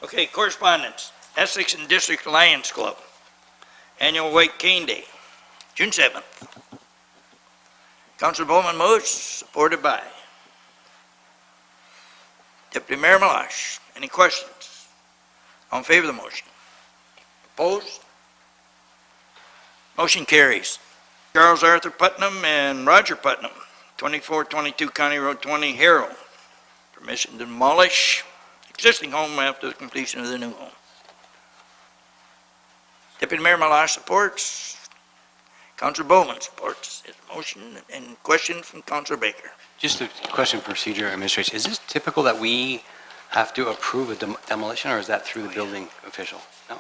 Okay, correspondence. Essex and District Lions Club. Annual White Cane Day, June 7th. Councilor Bowman moves, supported by Deputy Mayor Malash. Any questions? All in favor of the motion? Opposed? Motion carries. Charles Arthur Putnam and Roger Putnam, 2422 County Road 20, Harrow. Permission to demolish existing home after the completion of the new home. Deputy Mayor Malash supports. Councilor Bowman supports his motion. And question from Councilor Baker. Just a question, procedure administration. Is this typical that we have to approve a demolition, or is that through the building official? No.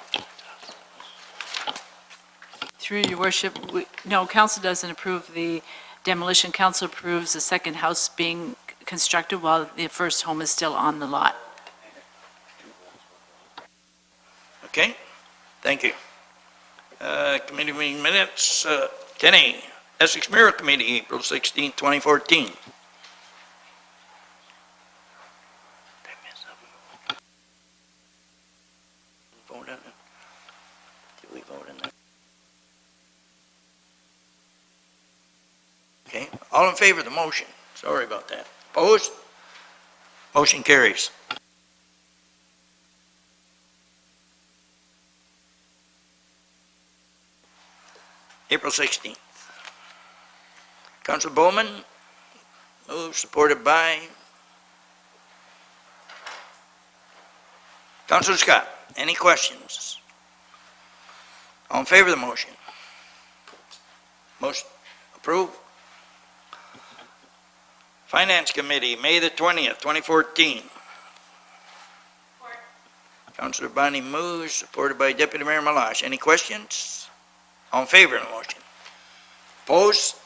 Through your worship, no, council doesn't approve the demolition. Council approves the second house being constructed while the first home is still on the lot. Okay, thank you. Committee meeting minutes, 10A, Essex Mayor Committee, April 16, 2014. Vote on it. Did we vote on that? Okay, all in favor of the motion? Sorry about that. Opposed? Motion carries. April 16th. Councilor Bowman, moves, supported by Councilor Scott. Any questions? All in favor of the motion? Motion approved. Finance Committee, May the 20th, 2014. Councilor Bonnie moves, supported by Deputy Mayor Malash. Any questions? All in favor of the motion? Opposed?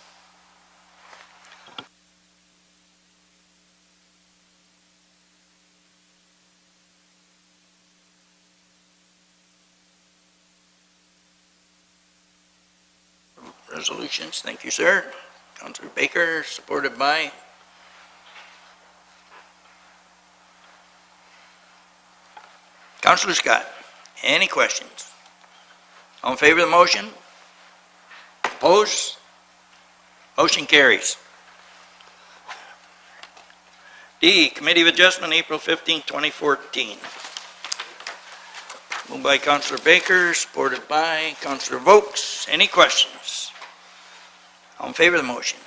Resolutions, thank you, sir. Councilor Baker, supported by Councilor Scott. Any questions? All in favor of the motion? Opposed? Motion carries. D, Committee of Adjustment, April 15, 2014. Moved by Councilor Baker, supported by Councilor Vokes. Any questions? All in favor of the motion?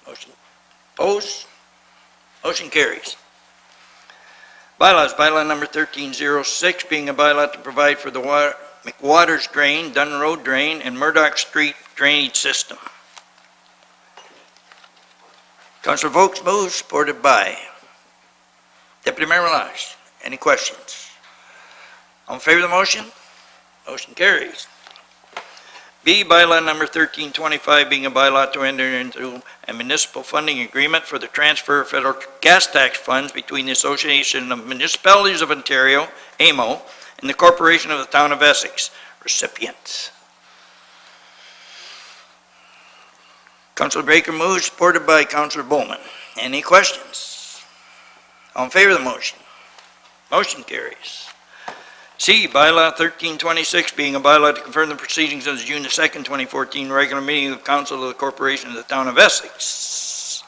Motion opposed? Motion carries. Bylaws, bylaw number 1306, being a bylaw to provide for the McWaters Drain, Dunn Road Drain, and Murdoch Street drainage system. Councilor Vokes moves, supported by Deputy Mayor Malash. Any questions? All in favor of the motion? Motion carries. B, bylaw number 1325, being a bylaw to enter into a municipal funding agreement for the transfer of federal gas tax funds between the Association of Municipalities of Ontario, AMO, and the Corporation of the Town of Essex, recipients. Councilor Baker moves, supported by Councilor Bowman. Any questions? All in favor of the motion? Motion carries. C, bylaw 1326, being a bylaw to confirm the proceedings of the June 2nd, 2014 regular meeting of Council of the Corporation of the Town of Essex.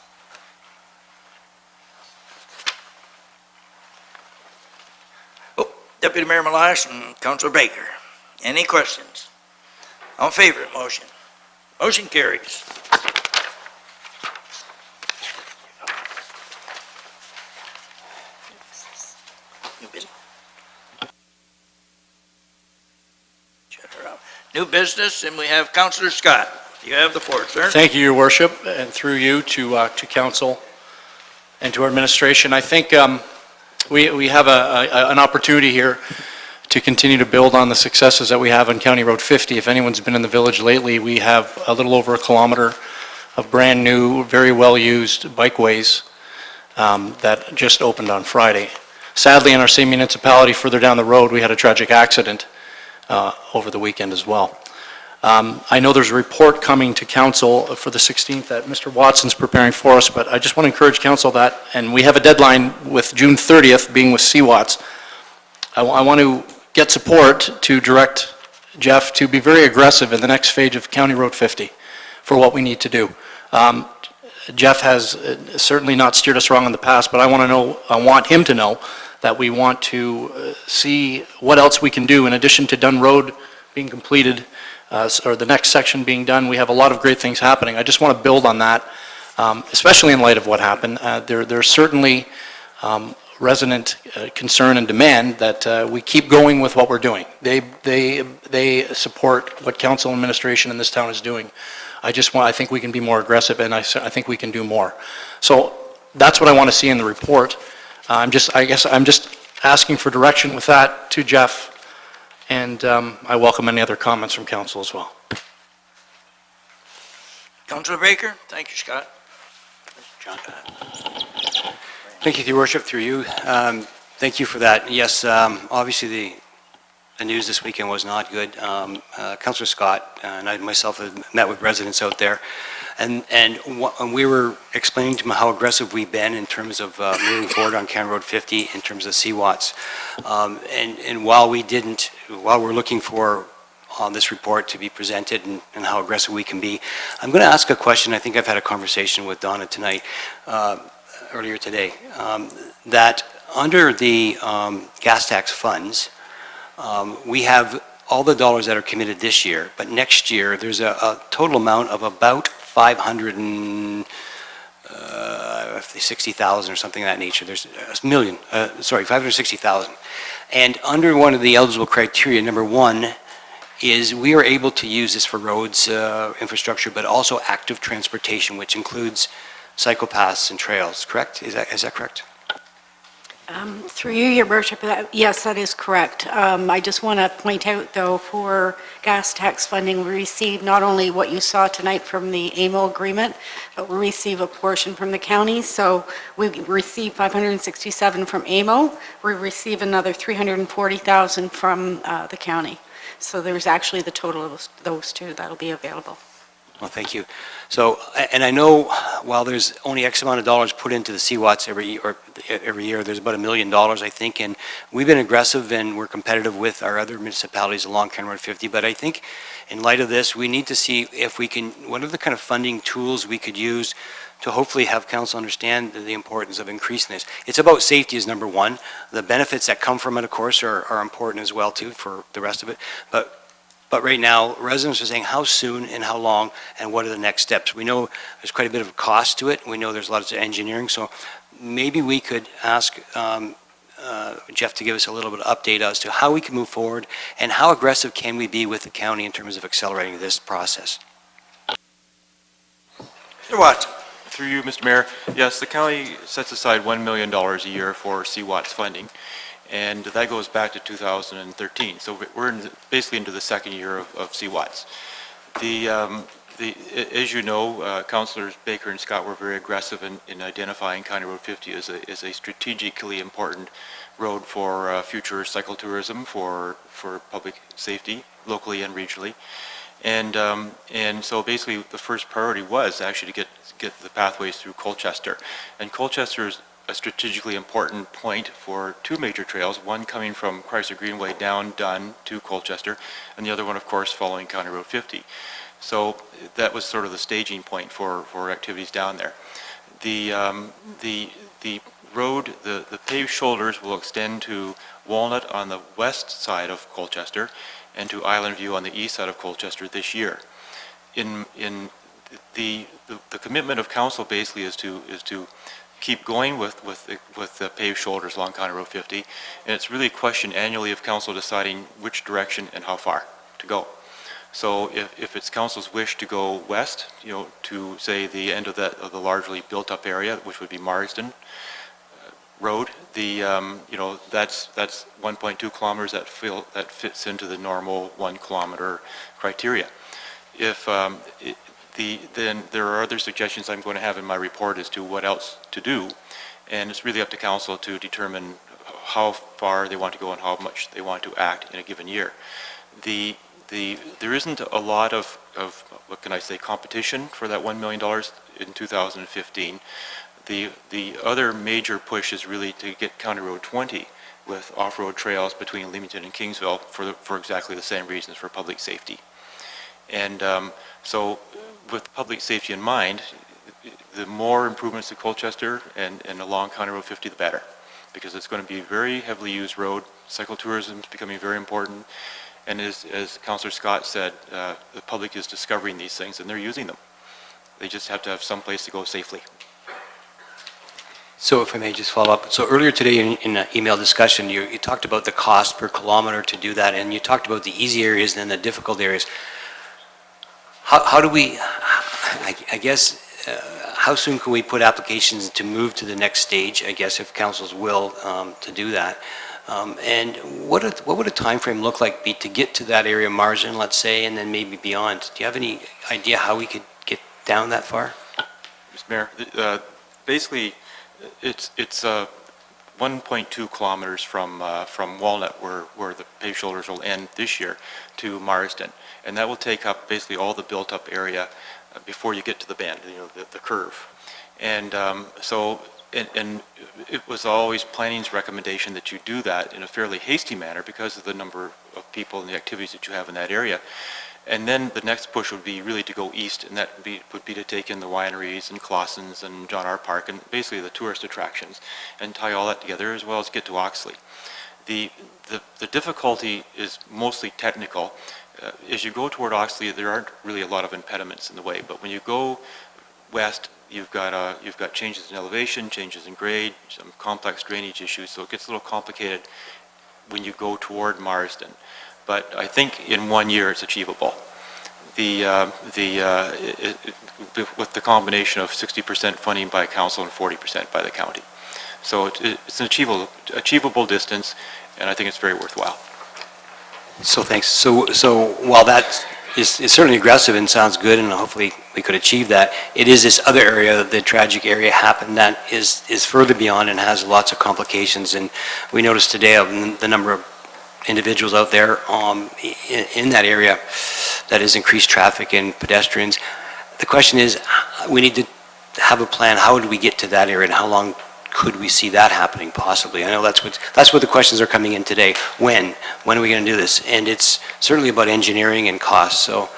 Oh, Deputy Mayor Malash and Councilor Baker. Any questions? All in favor of the motion? Motion carries. New business, and we have Councilor Scott. You have the floor, sir. Thank you, Your Worship, and through you to council and to our administration. I think we have an opportunity here to continue to build on the successes that we have on County Road 50. If anyone's been in the village lately, we have a little over a kilometer of brand new, very well used bikeways that just opened on Friday. Sadly, in our same municipality further down the road, we had a tragic accident over the weekend as well. I know there's a report coming to council for the 16th that Mr. Watson's preparing for us, but I just want to encourage council that, and we have a deadline with June 30th being with CWATS, I want to get support to direct Jeff to be very aggressive in the next phase of County Road 50 for what we need to do. Jeff has certainly not steered us wrong in the past, but I want him to know that we want to see what else we can do in addition to Dunn Road being completed, or the next section being done. We have a lot of great things happening. I just want to build on that, especially in light of what happened. There's certainly resident concern and demand that we keep going with what we're doing. They support what council and administration in this town is doing. I think we can be more aggressive, and I think we can do more. So that's what I want to see in the report. I guess I'm just asking for direction with that to Jeff, and I welcome any other comments from council as well. Councilor Baker? Thank you, Scott. John. Thank you, Your Worship, through you. Thank you for that. Yes, obviously the news this weekend was not good. Councillor Scott and I myself have met with residents out there, and we were explaining to them how aggressive we've been in terms of moving forward on County Road 50 in terms of CWATs. And while we're looking for this report to be presented and how aggressive we can be, I'm going to ask a question. I think I've had a conversation with Donna tonight, earlier today, that under the gas tax funds, we have all the dollars that are committed this year, but next year there's a total amount of about 560,000 or something of that nature. There's a million, 560,000. And under one of the eligible criteria, number one, is we are able to use this for roads, infrastructure, but also active transportation, which includes cycle paths and trails, correct? Is that correct? Through you, Your Worship, yes, that is correct. I just want to point out, though, for gas tax funding, we receive not only what you saw tonight from the AMO agreement, but we receive a portion from the county. So we receive 567 from AMO. We receive another 340,000 from the county. So there's actually the total of those two that'll be available. Well, thank you. So, and I know while there's only X amount of dollars put into the CWATs every year, there's about $1 million, I think, and we've been aggressive and we're competitive with our other municipalities along County Road 50, but I think in light of this, we need to see if we can, what are the kind of funding tools we could use to hopefully have council understand the importance of increasing this. It's about safety is number one. The benefits that come from it, of course, are important as well, too, for the rest of it, But right now, residents are saying how soon and how long and what are the next steps. We know there's quite a bit of a cost to it. We know there's lots of engineering. So maybe we could ask Jeff to give us a little bit of update as to how we can move forward and how aggressive can we be with the county in terms of accelerating this process. Mr. Watson? Through you, Mr. Mayor. Yes, the county sets aside $1 million a year for CWATS funding, and that goes back to 2013. So we're basically into the second year of CWATS. As you know, Councillors Baker and Scott were very aggressive in identifying County Road 50 as a strategically important road for future cycle tourism, for public safety, locally and regionally. And so basically the first priority was actually to get the pathways through Colchester. And Colchester is a strategically important point for two major trails, one coming from Chrysler Greenway down Dunn to Colchester, and the other one, of course, following County Road 50. So that was sort of the staging point for activities down there. The road, the paved shoulders will extend to Walnut on the west side of Colchester and to Island View on the east side of Colchester this year. In the commitment of council basically is to keep going with the paved shoulders along County Road 50, and it's really a question annually of council deciding which direction and how far to go. So if it's council's wish to go west, to say the end of the largely built-up area, which would be Marsden Road, that's 1.2 kilometers that fits into the normal 1 kilometer criteria. Then there are other suggestions I'm going to have in my report as to what else to do, and it's really up to council to determine how far they want to go and how much they want to act in a given year. There isn't a lot of what can I say, competition for that $1 million in 2015. The other major push is really to get County Road 20 with off-road trails between Leamington and Kingsville for exactly the same reasons, for public safety. And so with public safety in mind, the more improvements to Colchester and along County Road 50, the better, because it's going to be a very heavily used road. Cycle tourism is becoming very important. And as Councillor Scott said, the public is discovering these things and they're using them. They just have to have some place to go safely. So if I may just follow up. So earlier today in an email discussion, you talked about the cost per kilometer to do that, and you talked about the easy areas and then the difficult areas. How do we, I guess, how soon can we put applications to move to the next stage, I guess, if council's will to do that? And what would a time frame look like to get to that area margin, let's say, and then maybe beyond? Do you have any idea how we could get down that far? Mr. Mayor, basically, it's 1.2 kilometers from Walnut, where the paved shoulders will end this year, to Marsden, and that will take up basically all the built-up area before you get to the bend, the curve, and and it was always planning's recommendation that you do that in a fairly hasty manner because of the number of people and the activities that you have in that area. And then the next push would be really to go east, and that would be to take in the wineries and Clausen's and John R. Park and basically the tourist attractions and tie all that together, as well as get to Oxley. The difficulty is mostly technical. As you go toward Oxley, there aren't really a lot of impediments in the way, but when you go west, you've got changes in elevation, changes in grade, some complex drainage issues, so it gets a little complicated when you go toward Marsden. But I think in 1 year it's achievable. With the combination of 60% funding by council and 40% by the county. So it's an achievable distance, and I think it's very worthwhile. So thanks. So while that is certainly aggressive and sounds good, and hopefully we could achieve that, it is this other area, the tragic area happened, that is further beyond and has lots of complications. And we noticed today of the number of individuals out there in that area that has increased traffic and pedestrians. The question is, we need to have a plan. How do we get to that area, and how long could we see that happening possibly? I know that's what the questions are coming in today. When are we going to do this? And it's certainly about engineering and cost. So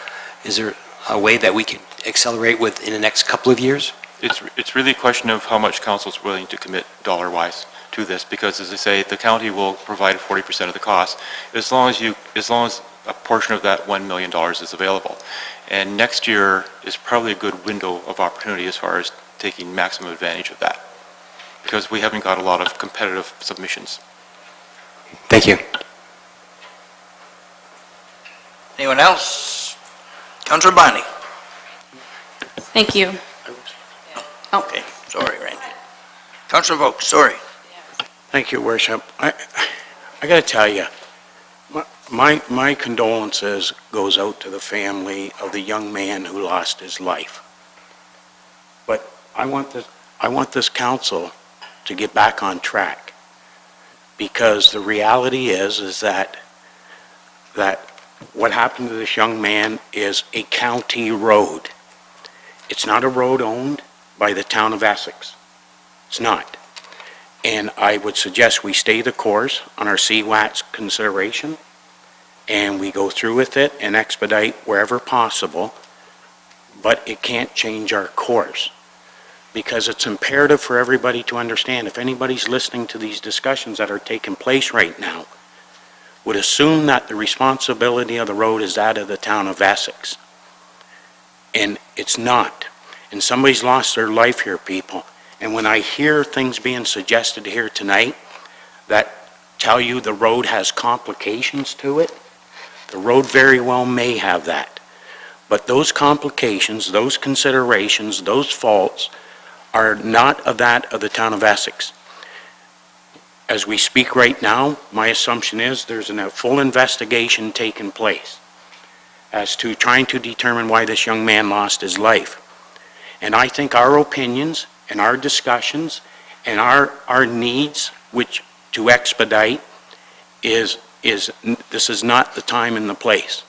is there a way that we can accelerate with in the next couple of years? It's really a question of how much council's willing to commit dollar-wise to this, because as I say, the county will provide 40% of the cost as long as a portion of that $1 million is available. And next year is probably a good window of opportunity as far as taking maximum advantage of that, because we haven't got a lot of competitive submissions. Thank you. Anyone else? Councillor Bonnie. Thank you. Okay, sorry, Randy. Councillor Vokes, sorry. Thank you, Worship. I got to tell you, my condolences goes out to the family of the young man who lost his life. But I want this council to get back on track, because the reality is that what happened to this young man is a county road. It's not a road owned by the town of Essex. It's not. And I would suggest we stay the course on our CWAT's consideration, and we go through with it and expedite wherever possible, but it can't change our course, because it's imperative for everybody to understand. If anybody's listening to these discussions that are taking place right now, would assume that the responsibility of the road is that of the town of Essex. And it's not. And somebody's lost their life here, people. And when I hear things being suggested here tonight that tell you the road has complications to it, the road very well may have that. But those complications, those considerations, those faults are not of that of the town of Essex. As we speak right now, my assumption is there's a full investigation taking place as to trying to determine why this young man lost his life. And I think our opinions and our discussions and our needs, which to expedite, this is not the time and the place.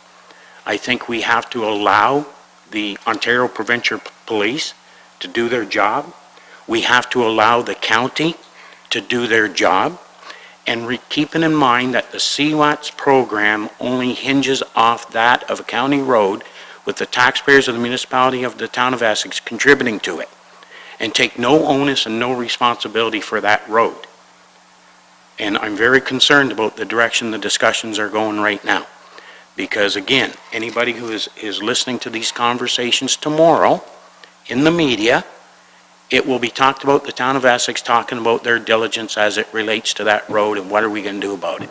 I think we have to allow the Ontario Provincial Police to do their job. We have to allow the county to do their job, and keeping in mind that the CWATS program only hinges off that of a county road with the taxpayers of the municipality of the town of Essex contributing to it, and take no onus and no responsibility for that road. And I'm very concerned about the direction the discussions are going right now. Because again, anybody who is listening to these conversations tomorrow in the media, it will be talked about the town of Essex talking about their diligence as it relates to that road and what are we going to do about it.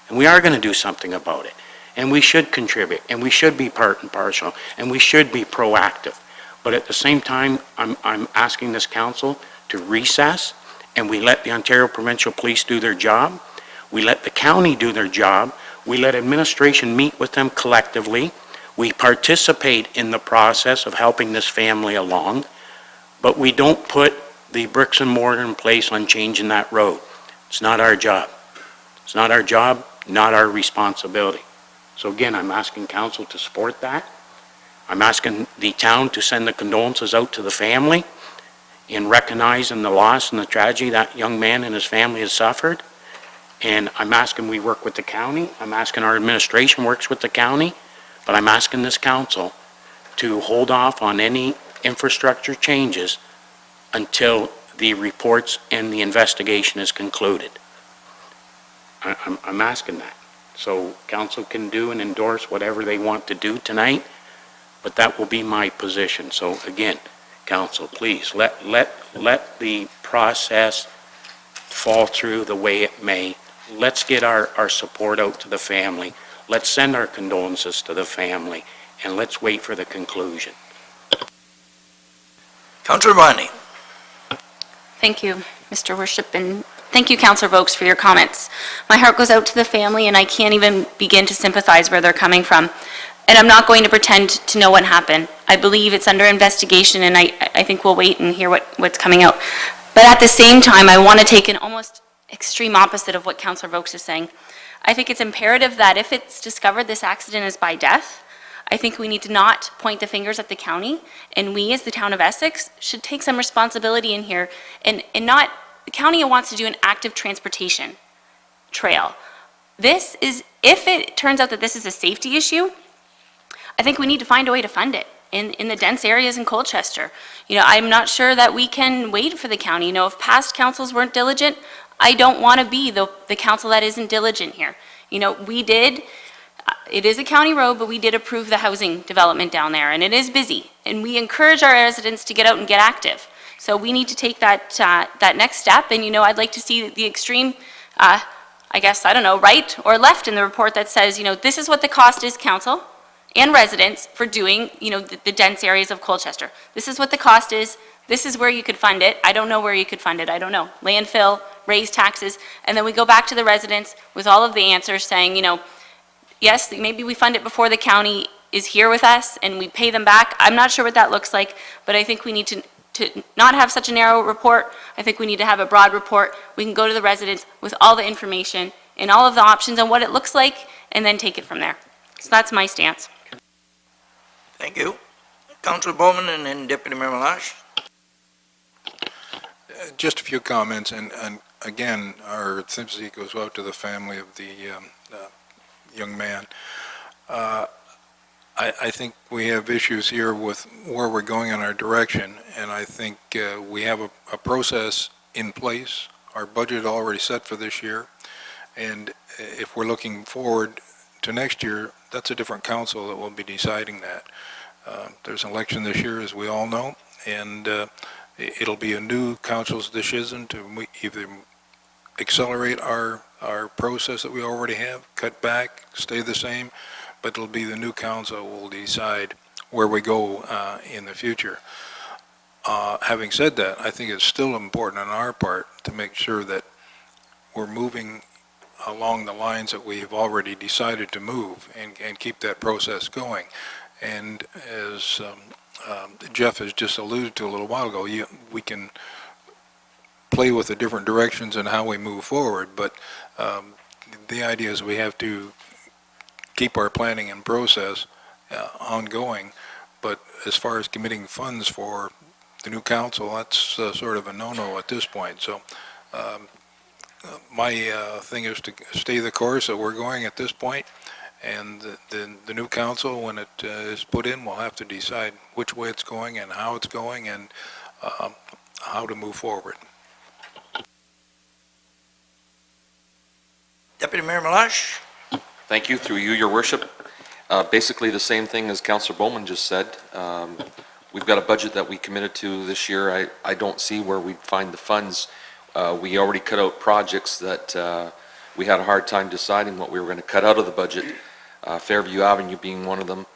And we are going to do something about it. And we should contribute, and we should be part and parcel, and we should be proactive. But at the same time, I'm asking this council to recess, and we let the Ontario Provincial Police do their job. We let the county do their job. We let administration meet with them collectively. We participate in the process of helping this family along, but we don't put the bricks and mortar in place on changing that road. It's not our job. It's not our job, not our responsibility. So again, I'm asking council to support that. I'm asking the town to send the condolences out to the family in recognizing the loss and the tragedy that young man and his family has suffered. And I'm asking we work with the county. I'm asking our administration works with the county. But I'm asking this council to hold off on any infrastructure changes until the reports and the investigation is concluded. I'm asking that. So council can do and endorse whatever they want to do tonight, but that will be my position. So again, council, please let the process fall through the way it may. Let's get our support out to the family. Let's send our condolences to the family, and let's wait for the conclusion. Councillor Bonnie. Thank you, Mr. Worship, and thank you, Councillor Vokes, for your comments. My heart goes out to the family, and I can't even begin to sympathize where they're coming from. And I'm not going to pretend to know what happened. I believe it's under investigation, and I think we'll wait and hear what's coming out. But at the same time, I want to take an almost extreme opposite of what Councillor Vokes is saying. I think it's imperative that if it's discovered this accident is by death, I think we need to not point the fingers at the county, and we as the town of Essex should take some responsibility in here and not, the county wants to do an active transportation trail. This is, if it turns out that this is a safety issue, I think we need to find a way to fund it in the dense areas in Colchester. You know, I'm not sure that we can wait for the county. You know, if past councils weren't diligent, I don't want to be the council that isn't diligent here. You know, we did, it is a county road, but we did approve the housing development down there, and it is busy. And we encourage our residents to get out and get active. So we need to take that next step. And, you know, I'd like to see the extreme, I guess, I don't know, right or left in the report that says, you know, this is what the cost is, council and residents, for doing, you know, the dense areas of Colchester. This is what the cost is. This is where you could fund it. I don't know where you could fund it. I don't know. Landfill, raise taxes, and then we go back to the residents with all of the answers saying, you know, yes, maybe we fund it before the county is here with us and we pay them back. I'm not sure what that looks like, but I think we need to not have such a narrow report. I think we need to have a broad report. We can go to the residents with all the information and all of the options on what it looks like and then take it from there. So that's my stance. Thank you. Councillor Bowman and then Deputy Mayor Malash. Just a few comments, and again, our sympathy goes out to the family of the young man. I think we have issues here with where we're going in our direction, and I think we have a process in place. Our budget already set for this year, and if we're looking forward to next year, that's a different council that will be deciding that. There's an election this year, as we all know, and it'll be a new council's decision to either accelerate our process that we already have, cut back, stay the same, but it'll be the new council who will decide where we go in the future. Having said that, I think it's still important on our part to make sure that we're moving along the lines that we've already decided to move and keep that process going. And as Jeff has just alluded to a little while ago, we can play with the different directions and how we move forward, but the idea is we have to keep our planning and process ongoing. But as far as committing funds for the new council, that's sort of a no-no at this point. So my thing is to stay the course that we're going at this point, and the new council, when it is put in, will have to decide which way it's going and how it's going and how to move forward. Deputy Mayor Malash? Thank you, through you, your worship. Basically, the same thing as Councillor Bowman just said. We've got a budget that we committed to this year. I don't see where we'd find the funds. We already cut out projects that we had a hard time deciding what we were going to cut out of the budget, Fairview Avenue being one of them.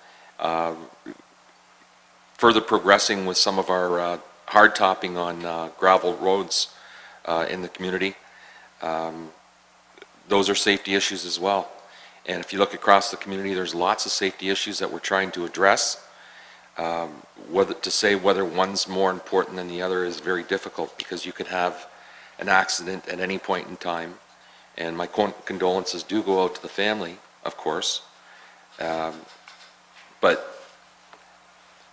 Further progressing with some of our hard topping on gravel roads in the community. Those are safety issues as well. And if you look across the community, there's lots of safety issues that we're trying to address. To say whether one's more important than the other is very difficult, because you could have an accident at any point in time. And my condolences do go out to the family, of course. But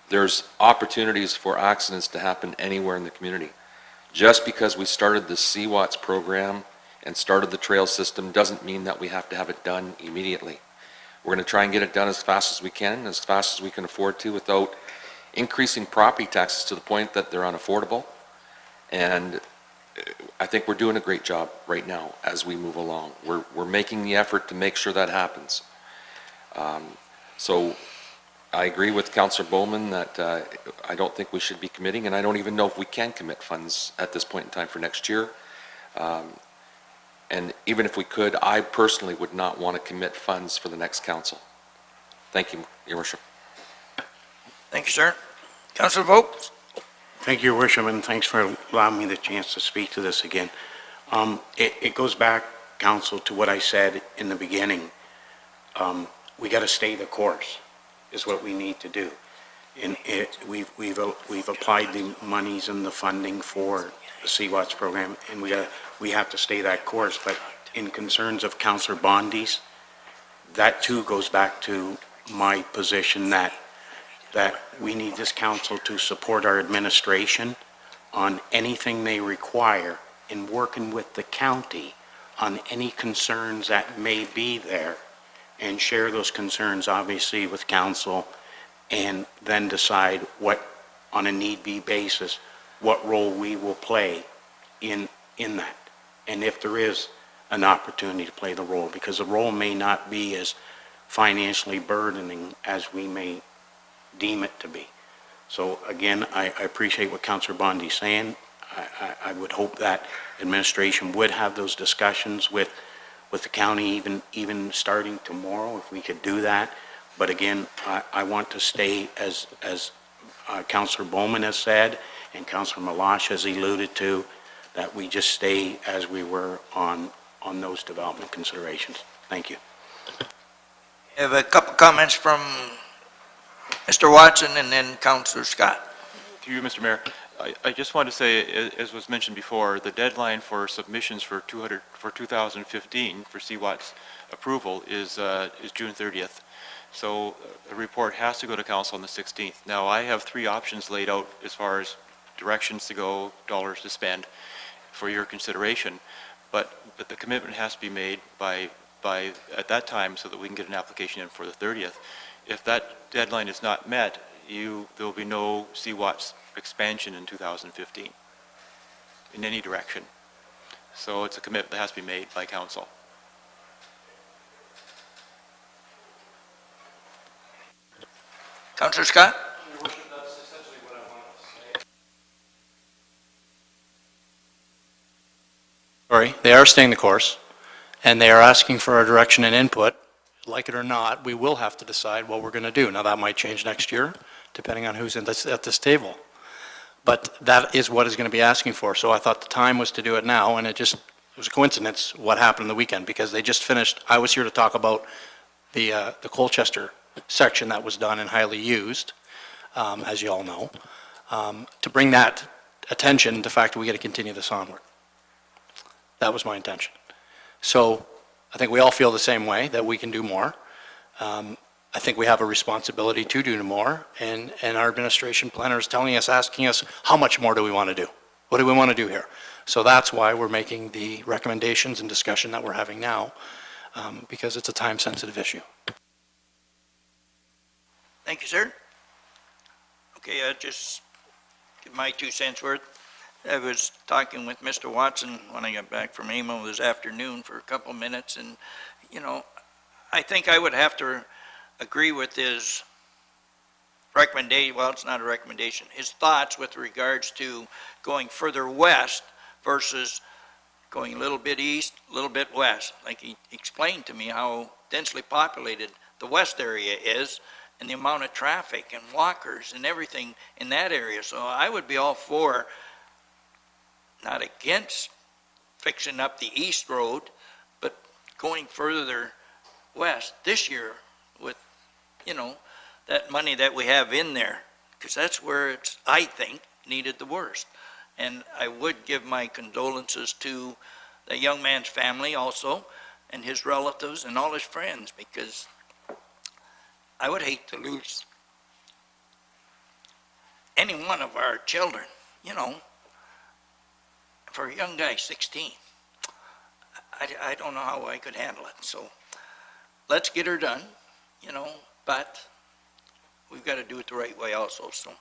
there's opportunities for accidents to happen anywhere in the community. Just because we started the CWATS program and started the trail system doesn't mean that we have to have it done immediately. We're going to try and get it done as fast as we can, as fast as we can afford to, without increasing property taxes to the point that they're unaffordable. And I think we're doing a great job right now as we move along. We're making the effort to make sure that happens. So I agree with Councillor Bowman that I don't think we should be committing, and I don't even know if we can commit funds at this point in time for next year. And even if we could, I personally would not want to commit funds for the next council. Thank you, Your Worship. Thank you, sir. Councillor Vokes? Thank you, Your Worship, and thanks for allowing me the chance to speak to this again. It goes back, Council, to what I said in the beginning. We got to stay the course, is what we need to do. And we've applied the monies and the funding for the CWATS program, and we have to stay that course. But in concerns of Councillor Bondi's, that too goes back to my position that we need this council to support our administration on anything they require in working with the county on any concerns that may be there, and share those concerns obviously with council, and then decide what, on a need-be basis, what role we will play in that. And if there is an opportunity to play the role, because the role may not be as financially burdening as we may deem it to be. So again, I appreciate what Councillor Bondi's saying. I would hope that administration would have those discussions with the county, even starting tomorrow, if we could do that. But again, I want to stay, as Councillor Bowman has said, and Councillor Malash has alluded to, that we just stay as we were on those development considerations. Thank you. I have a couple comments from Mr. Watson and then Councillor Scott. Through you, Mr. Mayor, I just want to say, as was mentioned before, the deadline for submissions for 2015 for CWAT's approval is June 30th. So the report has to go to council on the 16th. Now, I have three options laid out as far as directions to go, dollars to spend for your consideration, but the commitment has to be made by at that time so that we can get an application in for the 30th. If that deadline is not met, there will be no CWAT's expansion in 2015 in any direction. So it's a commitment that has to be made by council. Councillor Scott? Sorry, they are staying the course, and they are asking for our direction and input. Like it or not, we will have to decide what we're going to do. Now, that might change next year, depending on who's at this table. But that is what is going to be asking for. So I thought the time was to do it now, and it was a coincidence what happened the weekend, because they just finished. I was here to talk about the Colchester section that was done and highly used, as you all know, to bring that attention, the fact that we got to continue this onward. That was my intention. So I think we all feel the same way, that we can do more. I think we have a responsibility to do more, and our administration planner is telling us, asking us, how much more do we want to do? What do we want to do here? So that's why we're making the recommendations and discussion that we're having now, because it's a time-sensitive issue. Thank you, sir. Okay, just give my 2 cents worth. I was talking with Mr. Watson when I got back from AMO this afternoon for a couple of minutes, and, you know, I think I would have to agree with his recommendation, well, it's not a recommendation, his thoughts with regards to going further west versus going a little bit east, a little bit west. Like he explained to me how densely populated the west area is and the amount of traffic and walkers and everything in that area. So I would be all for, not against fixing up the east road, but going further west this year with, you know, that money that we have in there, because that's where it's, I think, needed the worst. And I would give my condolences to the young man's family also, and his relatives and all his friends, because I would hate to lose any one of our children, you know. For a young guy, 16, I don't know how I could handle it. So let's get her done, you know, but we've got to do it the right way also. So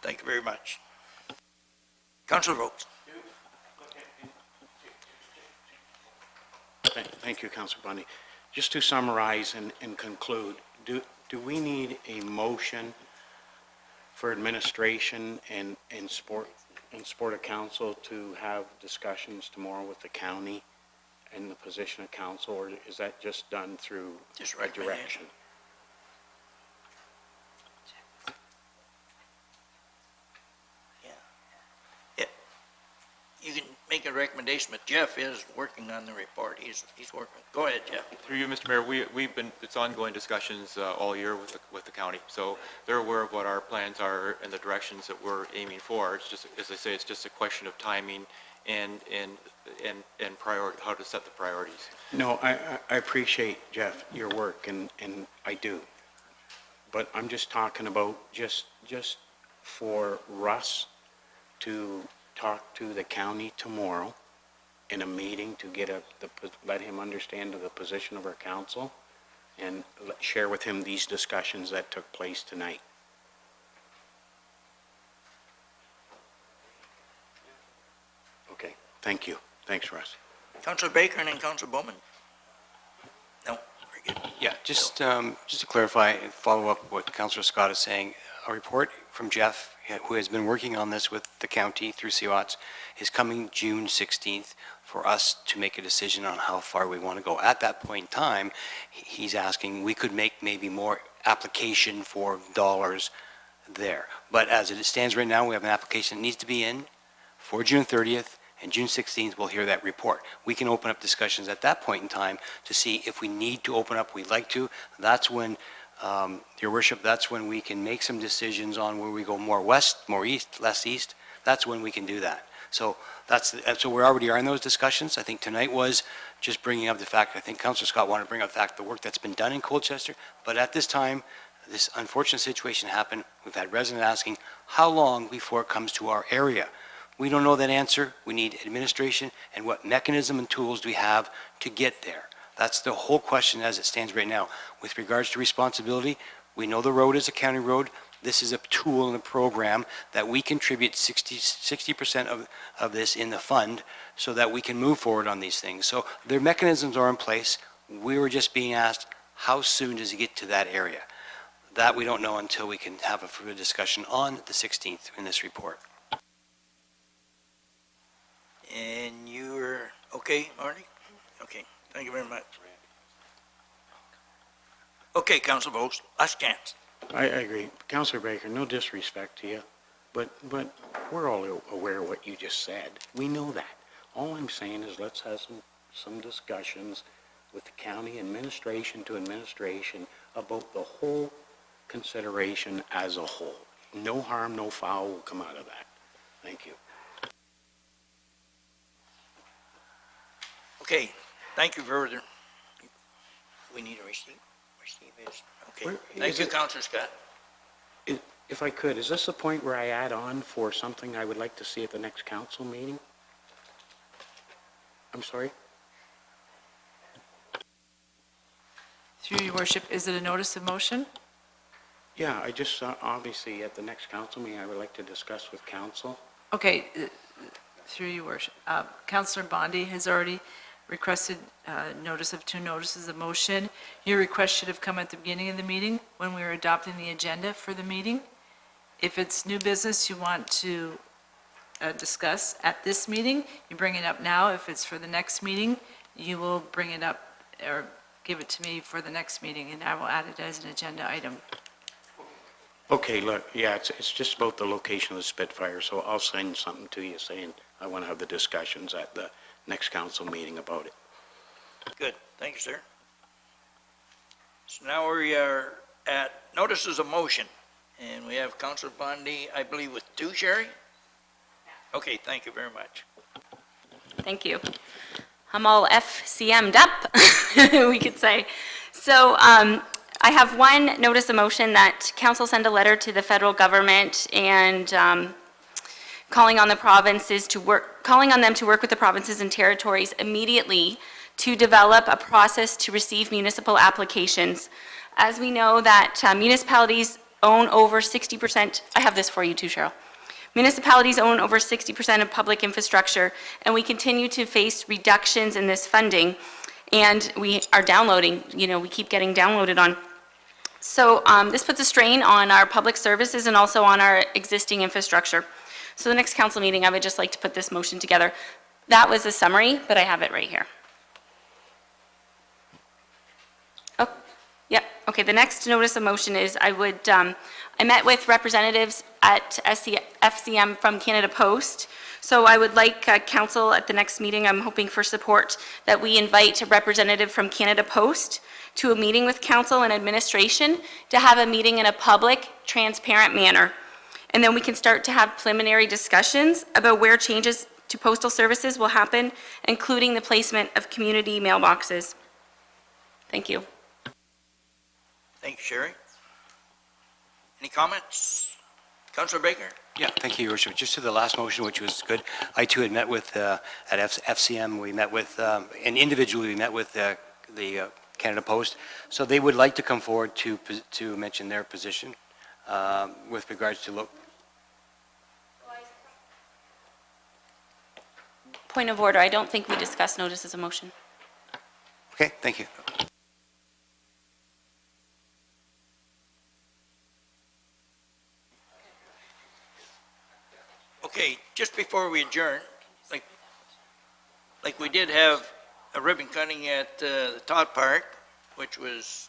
thank you very much. Councilor Vokes. Thank you, Councilor Bundy. Just to summarize and conclude, do we need a motion for administration and sport of council to have discussions tomorrow with the county and the position of council, or is that just done through Just a direction? You can make a recommendation, but Jeff is working on the report. He's working. Go ahead, Jeff. Through you, Mr. Mayor, we've been, it's ongoing discussions all year with the county. So they're aware of what our plans are and the directions that we're aiming for. It's just, as I say, it's just a question of timing and priority, how to set the priorities. No, I appreciate, Jeff, your work, and I do. But I'm just talking about just for Russ to talk to the county tomorrow in a meeting to get let him understand the position of our council and share with him these discussions that took place tonight. Okay, thank you. Thanks, Russ. Councilor Baker and then Councilor Bowman. No, very good. Yeah, just to clarify and follow up what Councilor Scott is saying, a report from Jeff, who has been working on this with the county through CWATS, is coming June 16th for us to make a decision on how far we want to go. At that point in time, he's asking, we could make maybe more application for dollars there. But as it stands right now, we have an application that needs to be in for June 30th, and June 16th, we'll hear that report. We can open up discussions at that point in time to see if we need to open up, we'd like to. That's when, Your Worship, that's when we can make some decisions on where we go more west, more east, less east. That's when we can do that. So so we already are in those discussions. I think tonight was just bringing up the fact, I think Councilor Scott wanted to bring up the fact, the work that's been done in Colchester. But at this time, this unfortunate situation happened. We've had residents asking, how long before it comes to our area? We don't know that answer. We need administration, and what mechanism and tools do we have to get there? That's the whole question as it stands right now. With regards to responsibility, we know the road is a county road. This is a tool in a program that we contribute 60% of this in the fund so that we can move forward on these things. So their mechanisms are in place. We were just being asked, how soon does it get to that area? That we don't know until we can have a further discussion on the 16th in this report. And you're okay, Marty? Okay, thank you very much. Okay, Councilor Vokes, last chance. I agree. Councilor Baker, no disrespect to you, but we're all aware of what you just said. We know that. All I'm saying is let's have some discussions with the county administration to administration about the whole consideration as a whole. No harm, no foul will come out of that. Thank you. Okay, thank you further. We need a receipt. Okay, Where- thank is you, it- Counselor Scott. If I could, is this the point where I add on for something I would like to see at the next council meeting? I'm sorry? Through your worship, is it a notice of motion? Yeah, I just, obviously, at the next council meeting, I would like to discuss with council. Okay, through your worship. Counselor Bondi has already requested notice of two notices of motion. Your request should have come at the beginning of the meeting when we were adopting the agenda for the meeting. If it's new business you want to discuss at this meeting, you bring it up now. If it's for the next meeting, you will bring it up or give it to me for the next meeting, and I will add it as an agenda item. Okay, look, yeah, it's just about the location of the Spitfire, so I'll send something to you saying I want to have the discussions at the next council meeting about it. Good, thank you, sir. So now we are at notices of motion, and we have Counselor Bondi, I believe, with two, Sherry? Okay, thank you very much. Thank you. I'm all FCM'd up, we could say. So I have one notice of motion that council send a letter to the federal government and calling on them to work with the provinces and territories immediately to develop a process to receive municipal applications. As we know that municipalities own over 60%, I have this for you too, Cheryl. Municipalities own over 60% of public infrastructure, and we continue to face reductions in this funding, and we are downloading, we keep getting downloaded on. So this puts a strain on our public services and also on our existing infrastructure. So the next council meeting, I would just like to put this motion together. That was a summary, but I have it right here. Oh, yep, okay, the next notice of motion is I met with representatives at FCM from Canada Post. So I would like council at the next meeting, I'm hoping for support, that we invite a representative from Canada Post to a meeting with council and administration to have a meeting in a public, transparent manner. And then we can start to have preliminary discussions about where changes to postal services will happen, including the placement of community mailboxes. Thank you. Thank you, Sherry. Any comments? Counselor Baker? Yeah, thank you, Your Worship. Just to the last motion, which was good, I too had met with, at FCM, we met with, and individually we met with the Canada Post. So they would like to come forward to mention their position with regards to Point of order, I don't think we discussed notices of motion. Okay, thank you. Okay, just before we adjourn, like we did have a ribbon cutting at the Todd Park, which was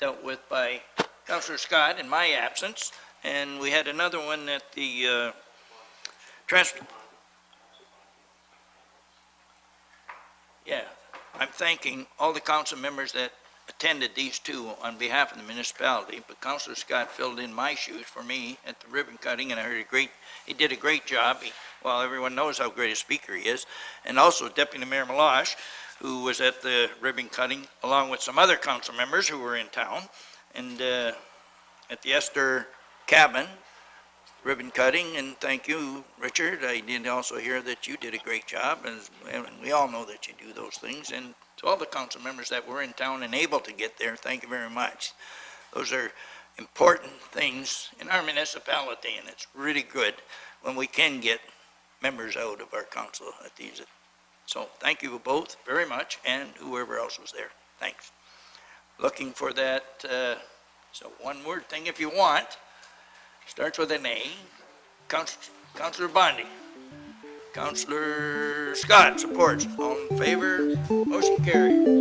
dealt with by Councillor Scott in my absence, and we had another one at the Yeah, I'm thanking all the council members that attended these two on behalf of the municipality, but Councillor Scott filled in my shoes for me at the ribbon cutting, and I heard he did a great job. Well, everyone knows how great a speaker he is, and also Deputy Mayor Malash, who was at the ribbon cutting, along with some other council members who were in town, and at the Esther Cabin ribbon cutting, and thank you, Richard. I did also hear that you did a great job, and we all know that you do those things, and to all the council members that were in town and able to get there, thank you very much. Those are important things in our municipality, and it's really good when we can get members out of our council at these. So thank you both very much, and whoever else was there. Thanks. Looking for that, so one word thing if you want. Starts with an A. Councillor Bondi. Councillor Scott supports. All in favor? Motion carried.